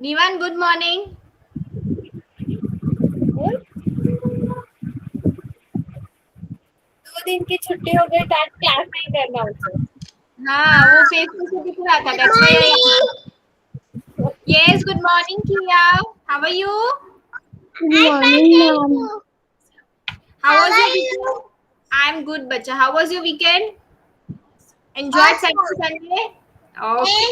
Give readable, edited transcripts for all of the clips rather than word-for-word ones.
Nivan, good morning. दो दिन की छुट्टी हो गई तो आज क्लास नहीं करना उसे। हाँ, वो फेस से दिख रहा था. That's why I asked. Yes, good morning, Kia. How are you? Good morning, ma'am. How was your weekend? I'm good, bacha. How was your weekend? Enjoyed Saturday, Sunday? Okay.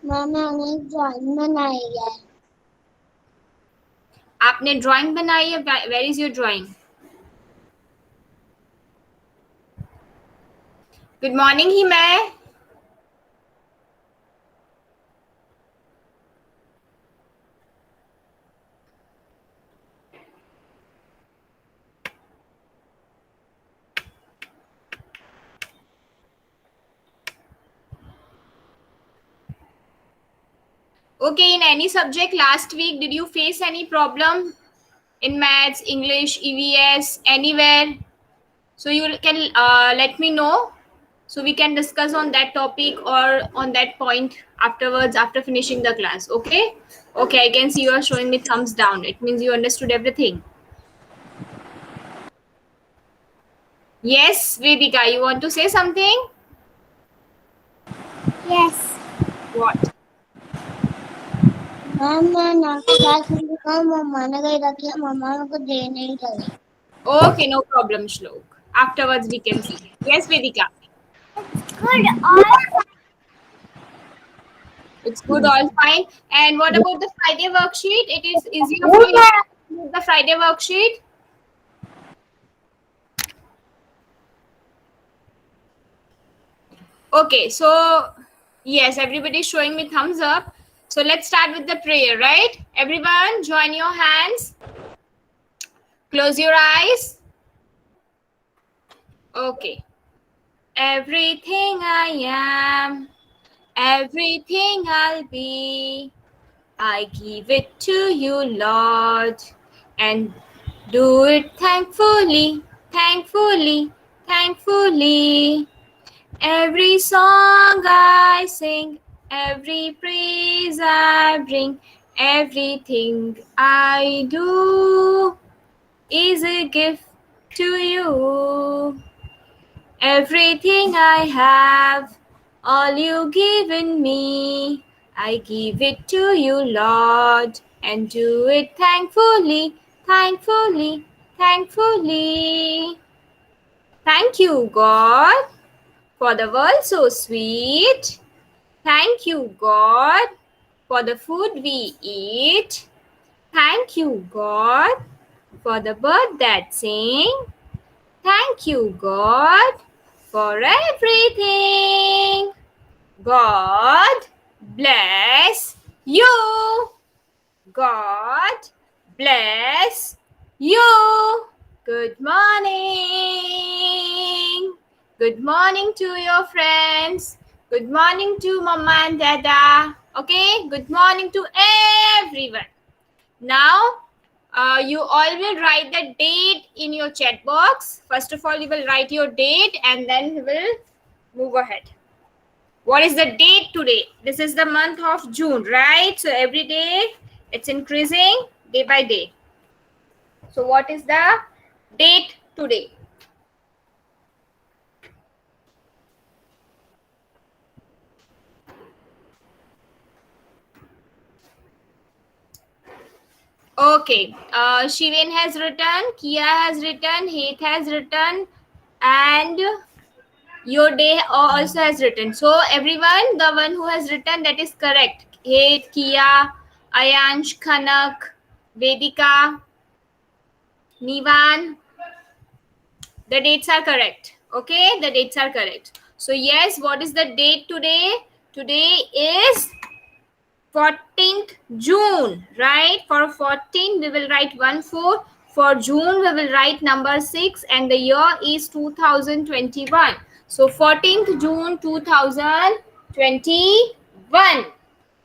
मैंने ड्राइंग बनाई है. आपने drawing बनाई है? Where is your drawing? Good morning, ही मैं. Okay, in any subject last week, did you face any problem in maths, English, EVS, anywhere? So you can let me know so we can discuss on that topic or on that point afterwards after finishing the class. Okay. Okay, I can see you are showing me thumbs down. It means you understood everything. Yes, Vedika, you want to say something? Yes. What? Ma'am मैं ना class में दिखाऊं मम्मा ने कही था कि मम्मा को दे नहीं रही. Okay, no problem, Shlok. Afterwards we can see. Yes, Vedika. Good. All It's good, all fine. And what about the Friday worksheet? It is easier for you to do the Friday worksheet. Okay, so yes, everybody is showing me thumbs up. So let's start with the prayer, right? Everyone, join your hands. Close your eyes. Okay. Everything I am, everything I'll be, I give it to you, Lord, and do it thankfully, thankfully, thankfully. Every song I sing, every praise I bring, everything I do is a gift to you. Everything I have, all you given me, I give it to you, Lord, and do it thankfully, thankfully, thankfully. Thank you, God, for the world so sweet. Thank you, God, for the food we eat. Thank you, God, for the bird that sing. Thank you, God, for everything. God bless you. God bless you. Good morning. Good morning to your friends. Good morning to Mama and Dada. Okay, good morning to everyone. Now, you all will write the date in your chat box. First of all, you will write your date and then we will move ahead. What is the date today? This is the month of June, right? So every day it's increasing day by day. So what is the date today? Okay, Shiven has written, Kia has written, Heath has written, and your day also has written. So everyone, the one who has written, that is correct. Heath, Kia, Ayansh, Khanak, Vedika, Nivan, the dates are correct. Okay, the dates are correct. So yes, what is the date today? Today is 14th June, right? For 14 we will write 1-4. For June we will write number 6 and the year is 2021. So 14th June 2021.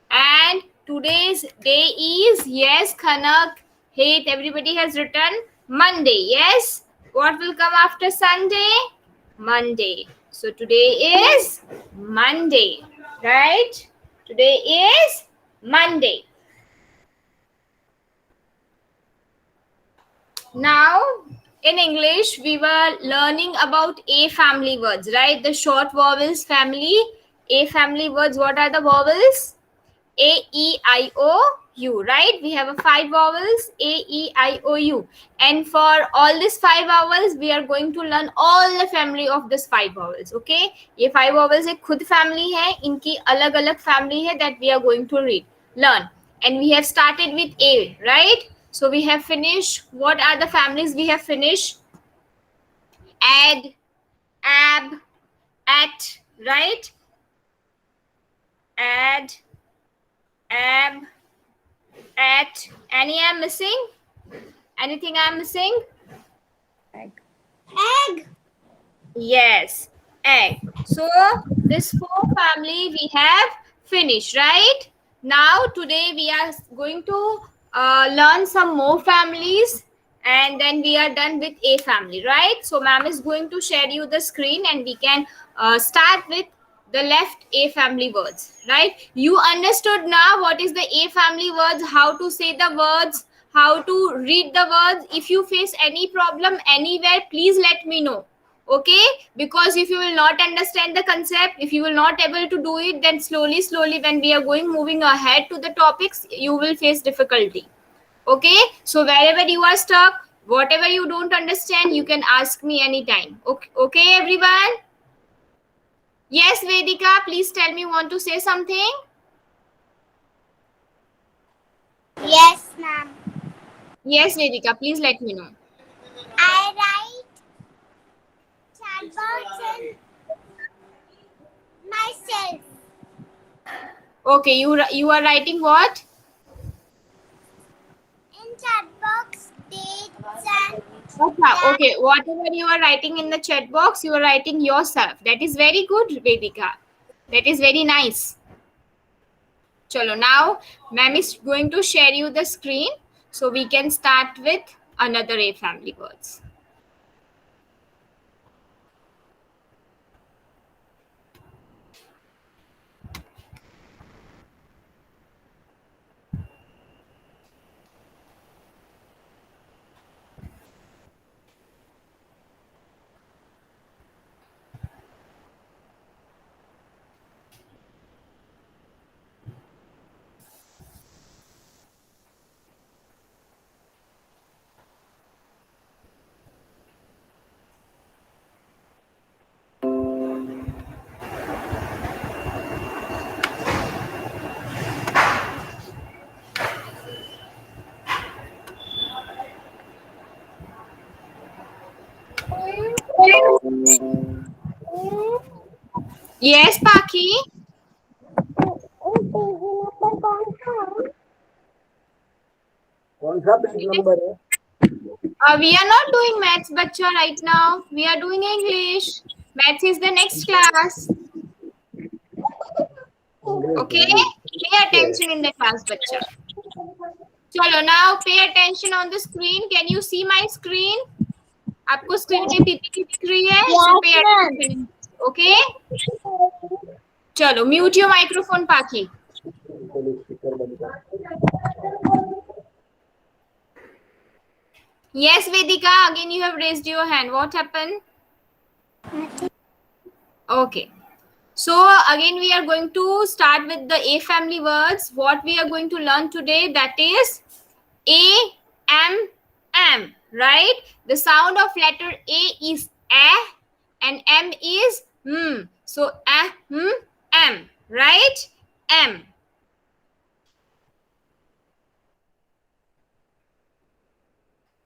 And today's day is, yes, Khanak, Hate, everybody has written Monday. Yes, What will come after Sunday? Monday. So today is Monday, right? Today is Monday. Now, in English, we were learning about A family words, right? The short vowels family. A family words, what are the vowels? A, E, I, O, U, right? We have a 5 vowels, A, E, I, O, U. And for all these 5 vowels, we are going to learn all the family of this 5 vowels, okay? ये 5 vowels एक खुद family है, इनकी अलग अलग family है that we are going to learn. And we have started with A, right? So we have finished. What are the families we have finished? Ad, ab, at, right? Ad, ab, at. Any I'm missing? Anything I'm missing? Egg. Yes, egg. So this 4 family we have finished, right? Now today we are going to learn some more families, and then we are done with A family, right? So ma'am is going to share you the screen, and we can start with the left A family words, right? You understood now what is the A family words, how to say the words, how to read the words. If you face any problem anywhere, please let me know, okay? Because if you will not understand the concept, if you will not able to do it, then slowly when we are moving ahead to the topics, you will face difficulty, okay? So wherever you are stuck, whatever you don't understand, you can ask me anytime, okay, okay everyone? Yes, Vedika, please tell me, want to say something? Yes, ma'am. Yes, Vedika, please let me know. I write chat box and myself. Okay, you are writing what? In chat box, dates and Okay, whatever you are writing in the chat box, you are writing yourself. That is very good, Vedika. That is very nice. Chalo, now ma'am is going to share you the screen, so we can start with another A family words. Yes, Paki. कौन सा page number है? We are not doing maths, bacha, right now. We are doing English. Maths is the next class. Okay? Pay attention in the class, bacha. Chalo, now pay attention on the screen. Can you see my screen? आपको screen पे PPT दिख रही है? So pay attention. Okay? चलो, mute your microphone, Paki. Yes, Vedika, again you have raised your hand. What happened? Okay. So again we are going to start with the A family words. What we are going to learn today, that is A, M, M, right? The sound of letter A is A and M is M. So A, M, right? M.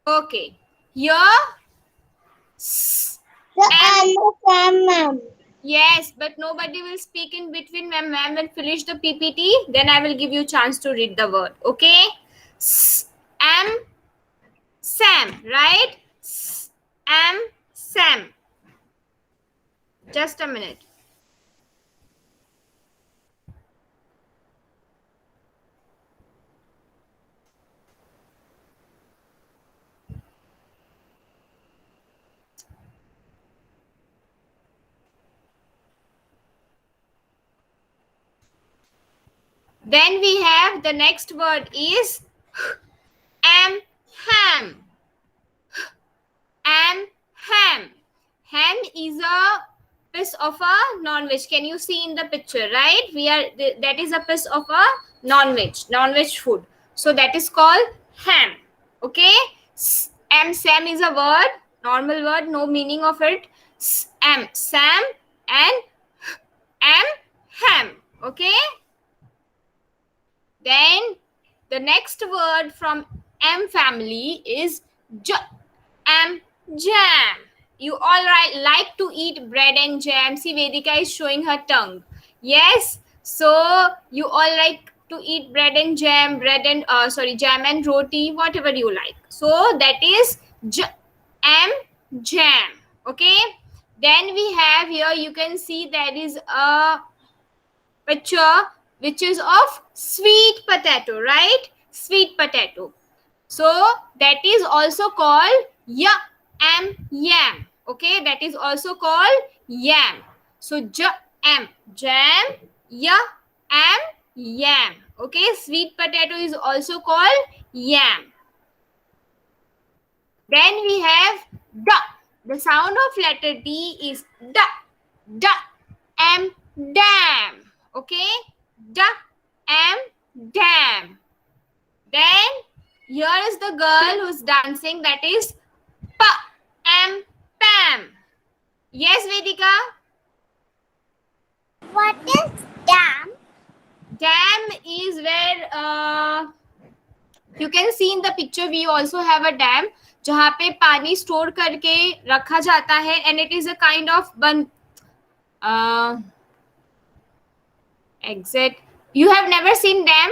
Okay. Here, ma'am. yes, but nobody will speak in between. When ma'am will finish the PPT, then I will give you chance to read the word. Okay? M, Sam, right? M, Sam. Just a minute. Then we have the next word is ham. Ham. Ham is a piece of a non-veg. Can you see in the picture, right? That is a piece of a non-veg food. So that is called ham. Okay. Sam is a word, normal word, no meaning of it. Sam and ham. Okay. Then the next word from M family is jam. You all like to eat bread and jam. See, Vedika is showing her tongue. Yes. So you all like to eat bread and jam, jam and roti, whatever you like. So that is jam. Okay. Then we have here, you can see there is a picture which is of sweet potato, right? Sweet potato. So that is also called yam. Okay, that is also called yam. So jam, yam. Okay, sweet potato is also called yam. Then we have da. The sound of letter D is da. Dam. Okay, dam. Then here is the girl who's dancing, that is Pam. Yes, Vedika? What is dam? Dam is where you can see in the picture we also have a dam जहाँ पे पानी store करके रखा जाता है and it is a kind of exact. You have never seen dam?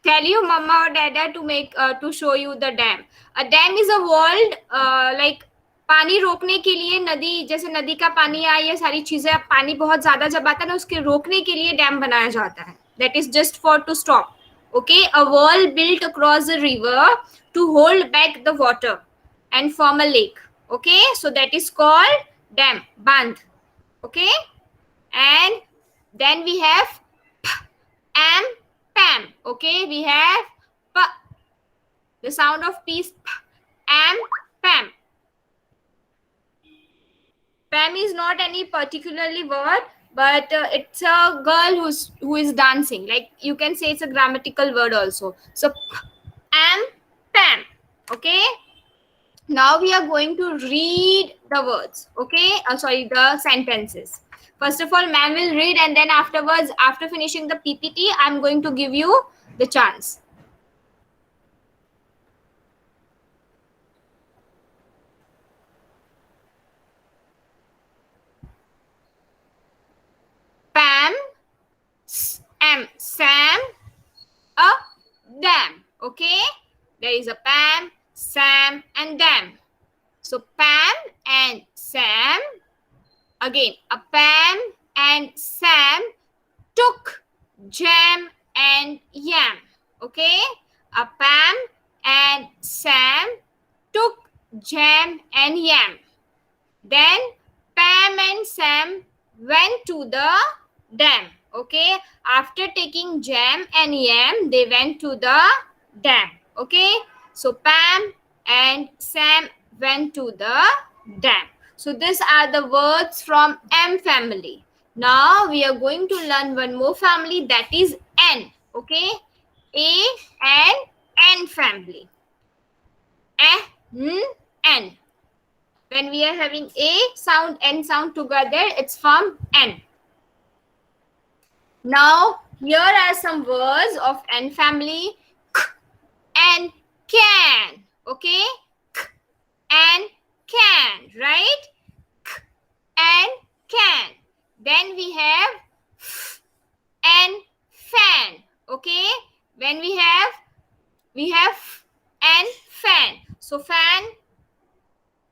Tell you mama or dada to make to show you the dam. A dam is a walled like पानी रोकने के लिए नदी, जैसे नदी का पानी या ये सारी चीजें, पानी बहुत ज्यादा जब आता है ना उसके रोकने के लिए डैम बनाया जाता है. That is just for to stop. Okay, a wall built across the river to hold back the water and form a lake. Okay, so that is called dam, band. Okay, and then we have pam. Okay, we have the sound of P is pam. Pam is not any particularly word, but it's a girl who is dancing. Like you can say it's a grammatical word also. So pam. Okay. Now we are going to read the words. Okay. The sentences. First of all, ma'am will read, and then afterwards, after finishing the PPT, I'm going to give you the chance. Pam, Sam, a dam. Okay, there is a Pam, Sam, and dam. So Pam and Sam, again a Pam and Sam took jam and yam. Okay, a Pam and Sam took jam and yam. Then Pam and Sam went to the dam. Okay, after taking jam and yam, they went to the dam. Okay, so Pam and Sam went to the dam. So these are the words from M family. Now we are going to learn one more family, that is N. Okay, A and N family. N. When we are having A sound, N sound together, it's from N. Now, here are some words of N family. K and can. Okay? K and can, right? K and can. Then we have f and fan. Okay? When we have f and fan. So fan,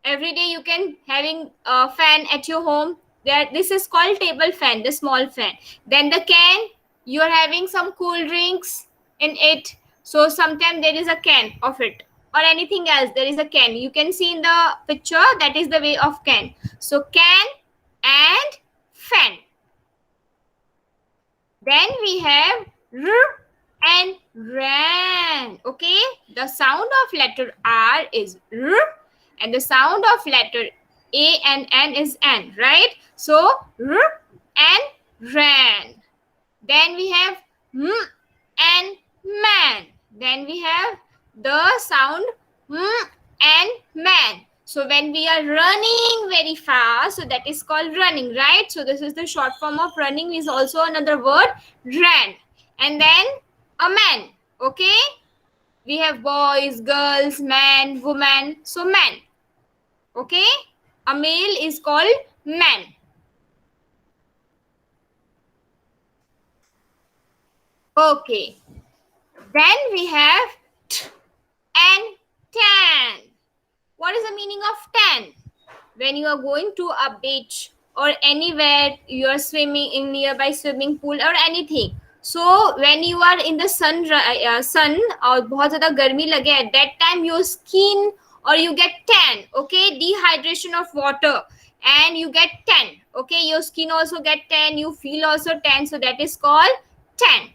every day you can having a fan at your home. This is called table fan, the small fan. Then the can, you are having some cool drinks in it. So sometimes there is a can of it, or anything else. There is a can. You can see in the picture, that is the way of can. So can and fan. Then we have r and ran. Okay, the sound of letter R is r, and the sound of letter A and N is N, right? So r and ran. Then we have m and man. Then we have the sound m and man. So when we are running very fast, so that is called running, right? So this is the short form of running, is also another word, ran. And then a man. Okay, we have boys, girls, man, woman. So man. Okay, a male is called man. Okay, then we have t and tan. What is the meaning of tan? When you are going to a beach or anywhere, you are swimming in nearby swimming pool or anything. So when you are in the sun और बहुत ज़्यादा गर्मी लगे, at that time your skin or you get tan. Okay, dehydration of water and you get tan. Okay, your skin also get tan, you feel also tan. So that is called tan.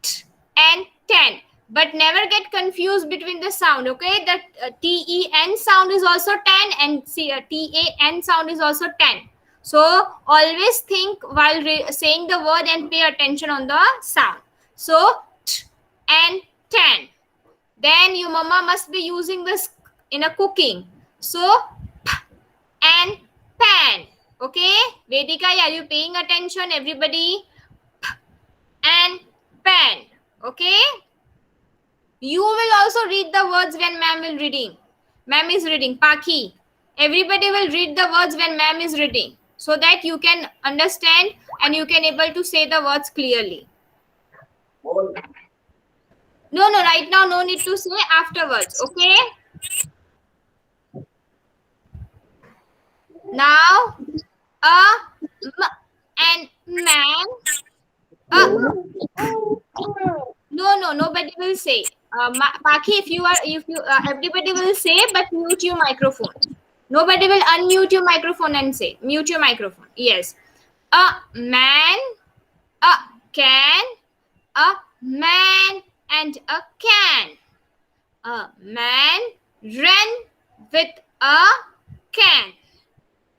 T and tan. But never get confused between the sound. Okay, the T-E-N sound is also tan and T-A-N sound is also tan. So always think while saying the word and pay attention on the sound. So t and tan. Then your mama must be using this in a cooking. So p and pan. Okay, Vedika, are you paying attention, everybody? P and pan. Okay, you will also read the words when ma'am will reading. Ma'am is reading. Paki, everybody will read the words when ma'am is reading, so that you can understand and you can able to say the words clearly. No, right now no need to say, afterwards. Okay, now a and man. No, nobody will say. Paki, if you everybody will say, but mute your microphone. Nobody will unmute your microphone and say. Mute your microphone. Yes. A man, a can, a man and a can. A man ran with a can.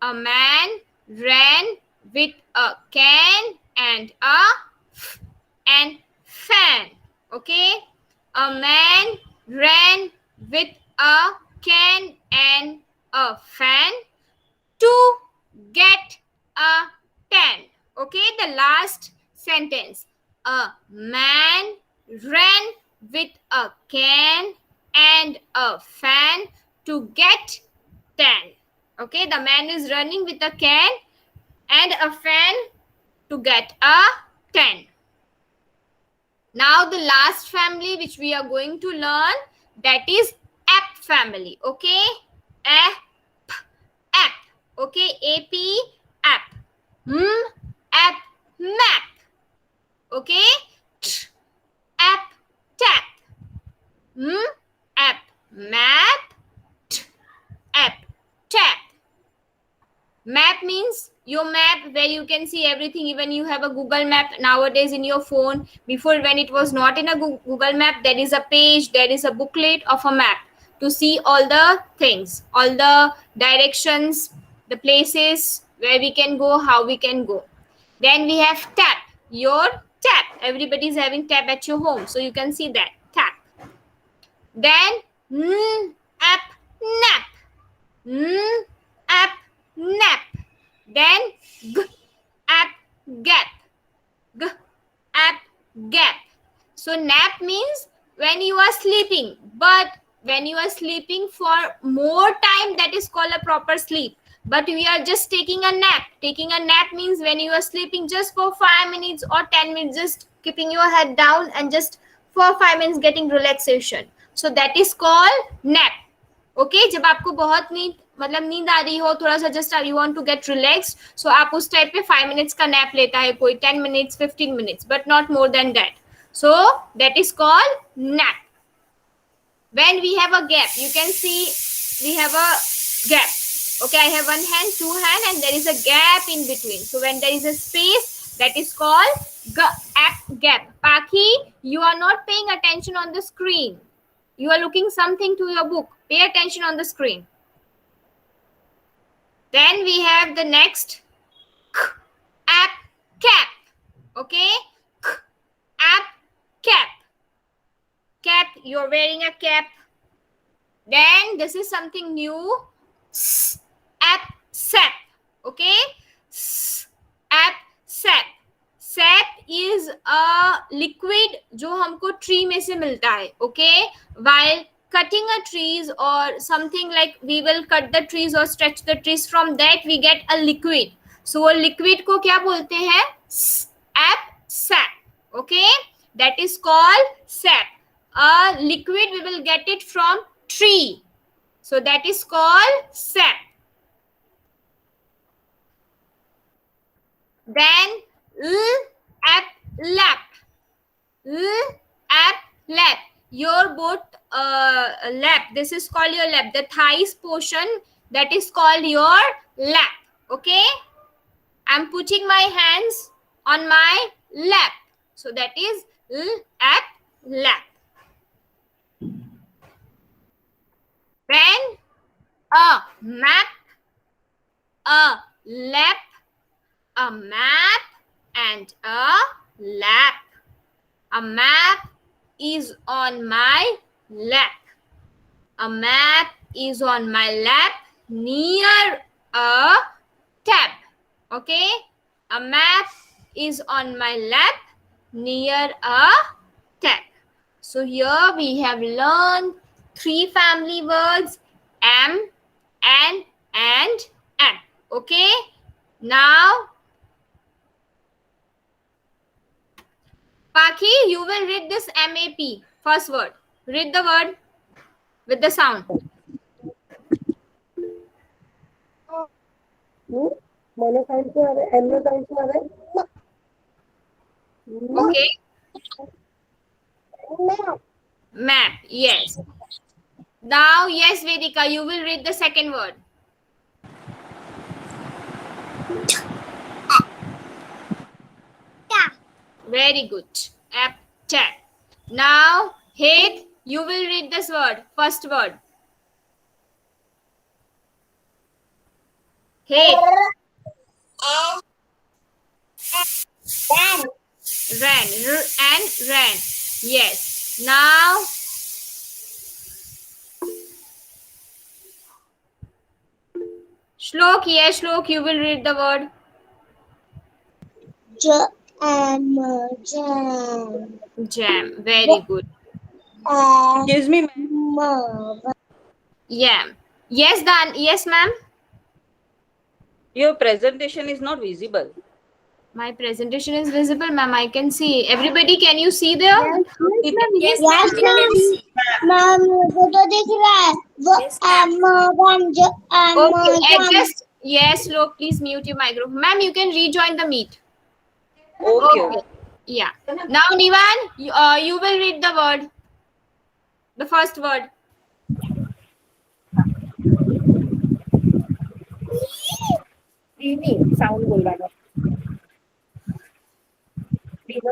A man ran with a can and a fan. Okay, a man ran with a can and a fan to get a tan. Okay, the last sentence. A man ran with a can and a fan to get tan. Okay, the man is running with a can and a fan to get a tan. Now the last family which we are going to learn, that is app family. Okay, app. Okay, AP, app. App, map. Okay, app, tap. App, map. App, tap. Map means your map where you can see everything. Even you have a Google map nowadays in your phone. Before, when it was not in a Google map, there is a page, there is a booklet of a map to see all the things, all the directions, the places where we can go, how we can go. Then we have tap, your tap. Everybody is having tap at your home, so you can see that, tap. Then app, nap. App, nap. Then app, gap. App, gap. So nap means when you are sleeping, but when you are sleeping for more time, that is called a proper sleep. But we are just taking a nap. Taking a nap means when you are sleeping just for 5 minutes or 10 minutes, just keeping your head down and just for 5 minutes getting relaxation. So that is called nap. Okay, जब आपको बहुत नींद आ रही हो, थोड़ा सा just you want to get relaxed, so आप उस टाइप पे 5 minutes का nap लेता है कोई, 10 minutes, 15 minutes, but not more than that. So that is called nap. When we have a gap, you can see we have a gap. Okay, I have one hand, two hand, and there is a gap in between. So when there is a space, that is called gap. Paki, you are not paying attention on the screen. You are looking something to your book. Pay attention on the screen. Then we have the next cap. Okay, cap. You're wearing a cap. Then this is something new. Sap. Okay, sap. Sap is a liquid जो हमको tree में से मिलता है. Okay, while cutting a trees or something like we will cut the trees or stretch the trees, from that we get a liquid. So वो liquid को क्या बोलते हैं? Sap. Okay, that is called sap. A liquid we will get it from tree. So that is called sap. Then lap. Your both lap. This is called your lap. The thighs portion, that is called your lap. Okay, I'm putting my hands on my lap. So that is lap. Then a map, a lap, a map, and a lap. A map is on my lap. A map is on my lap near a tab. Okay, a map is on my lap near a tab. So here we have learned 3 family words: am, an, and am. Okay, now Paki, you will read this MAP. First word. Read the word with the sound. Okay. Map. Yes. Now, yes, Vedika, you will read the second word. Very good. Tap. Now, Hate, you will read this word. First word. Hate. Ran. Ran. Yes. Now, Shlok. Yes, Shlok, you will read the word. Jam. Jam. Very good. Excuse me, ma'am. Yeah. Yes, Dan. Yes, ma'am. Your presentation is not visible. My presentation is visible, ma'am. I can see. Everybody, can you see there? Yes, ma'am, वो तो दिख रहा है. वो Okay, adjust. Yes, Shlok, please mute your microphone. Ma'am, you can rejoin the meet. Okay. Yeah. Now, Nivan, you will read the word. The first word. Sound बोल रहा है.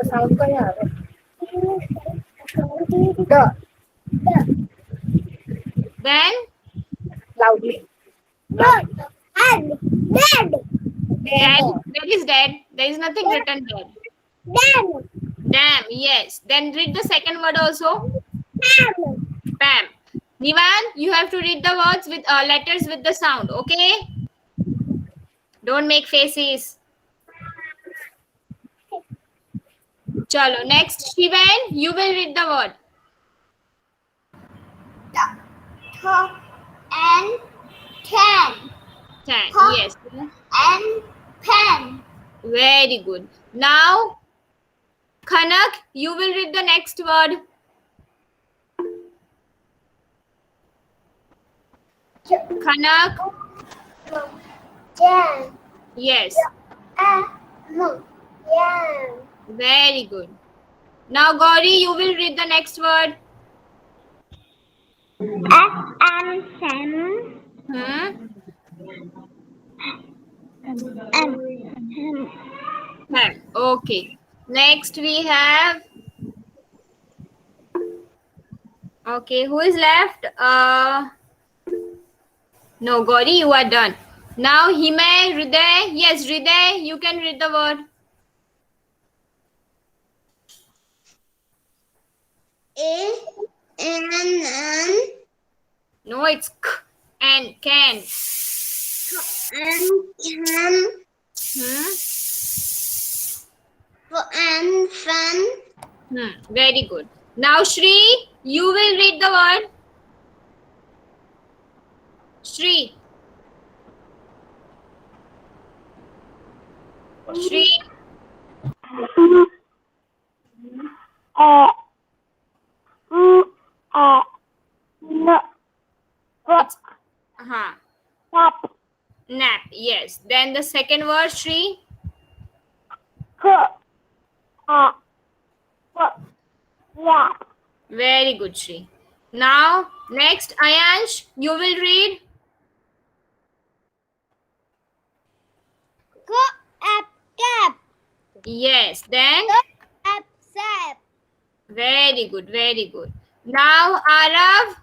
Sound का यार Then, loudly. dead. That is dead. There is nothing written there. Damn. Yes. Then read the second word also. Pam. Nivan, you have to read the words with letters with the sound. Okay. Don't make faces. Chalo. Next, Shivan, you will read the word. and can Tan. Huh? Yes. and pen. Very good. Now, Khanak, you will read the next word. Khanak. Jam. Yes. Jam. Very good. Now, Gauri, you will read the next word. And Sam. Ham. Okay. Next we have. Okay, who is left? No, Gauri, you are done. Now Himay, Hriday. Yes, Hriday, you can read the word. A-N-N No, it's k and can. and can Hmm? and fan Very good. Now Shri, you will read the word. Shri. Shri. It's nap. Yes. Then the second word, Shri. Very good, Shri. Now next, Ayansh, you will read. go up cap Yes. Then up sap very good. Very good. Now Arav,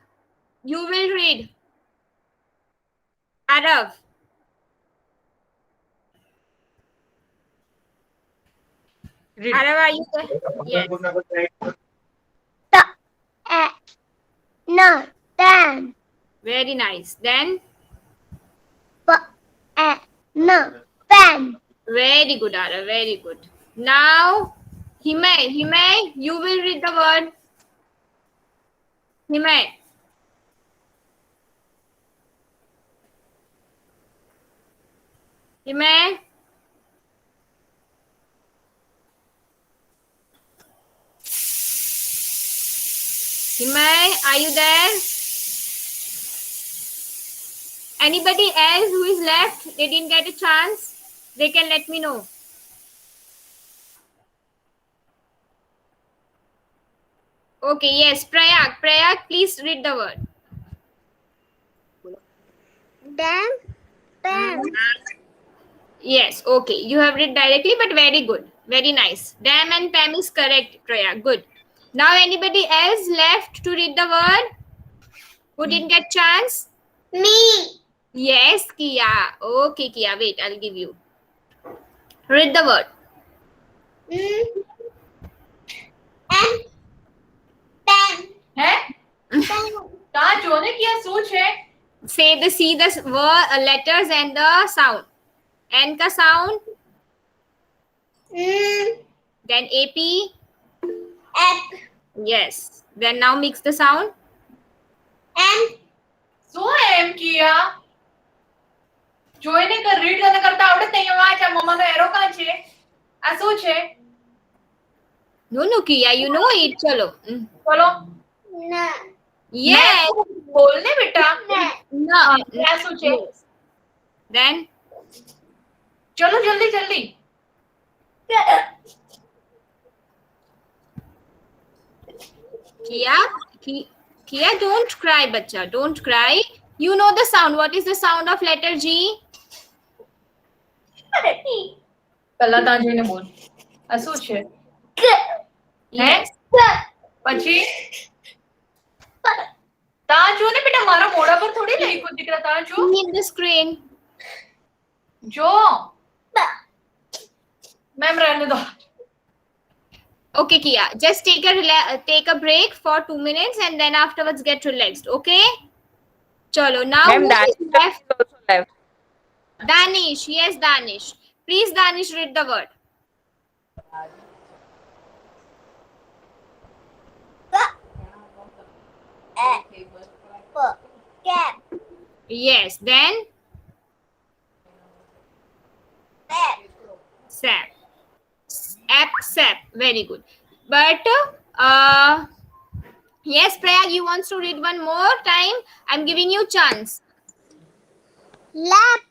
you will read. Arav. Read. Arav, are you there? Yes. no tan Very nice. Then no pan very good, Arav. Very good. Now Himay. Himay, you will read the word. Himay. Himay. Himay, are you there? Anybody else who is left, they didn't get a chance, they can let me know. Okay, yes, Prayag. Prayag, please read the word. dam pan Yes, okay. You have read directly, but very good. Very nice. Dam and Pam is correct, Prayag. Good. Now, anybody else left to read the word? Who didn't get chance? me Yes, Kia. Okay, Kia. Wait, I'll give you. Read the word. and pan है? pan कहाँ जो ने किया सोच है? Say the see the word letters and the sound. N का sound. Then AP. app Yes. Then now mix the sound. and શું એમ કિયા જોઈને કર રીડ કરતા કરતા આવડત નહીં વાંચ આ મમ્માનો એરો કાં છે આ શું છે નો કિયા you know it ચલો બોલો na yes બોલને બેટા ના આ શું છે then ચલો જલ્દી જલ્દી Kia, Kia, don't cry, bacha. Don't cry. You know the sound. What is the sound of letter G? પહેલા તા જોઈને બોલ આ શું છે yes પછી તા જો ને બેટા મારા મોઢા પર થોડી લખ્યું દીકરા તા જો in the screen જો મેમ રહેને દો Okay, Kia. Just take a break for 2 minutes and then afterwards get relaxed. Okay? Chalo. Now Ma'am, who Danish is left? is also left. Danish. Yes, Danish. Please, Danish, read the word. cap Yes. Then sap. Sap. Very good. But yes, Prayag, you want to read one more time? I'm giving you chance. lap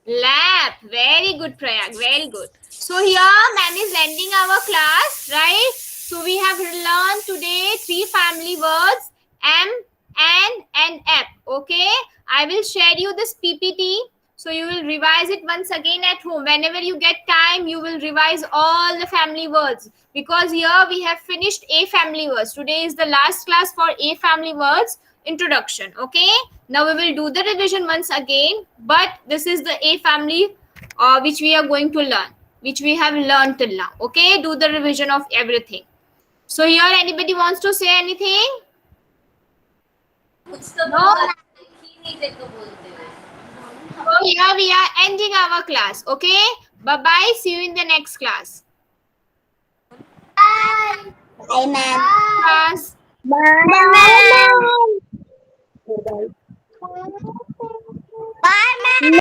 Lap. Very good, Prayag. Very good. So here, ma'am is ending our class, right? So we have learned today 3 family words: M, N, and F. Okay. I will share you this PPT So you will revise it once again at home. Whenever you get time, you will revise all the family words, because here we have finished A family words. Today is the last class for A family words introduction. Okay. Now we will do the revision once again, but this is the A family which we are going to learn, which we have learned till now. Okay. Do the revision of everything. So here anybody wants to say anything? No. So here we are ending our class. Okay. Bye bye. See you in the next class. Bye, ma'am. Class. Bye, ma'am. Bye. Bye, ma'am.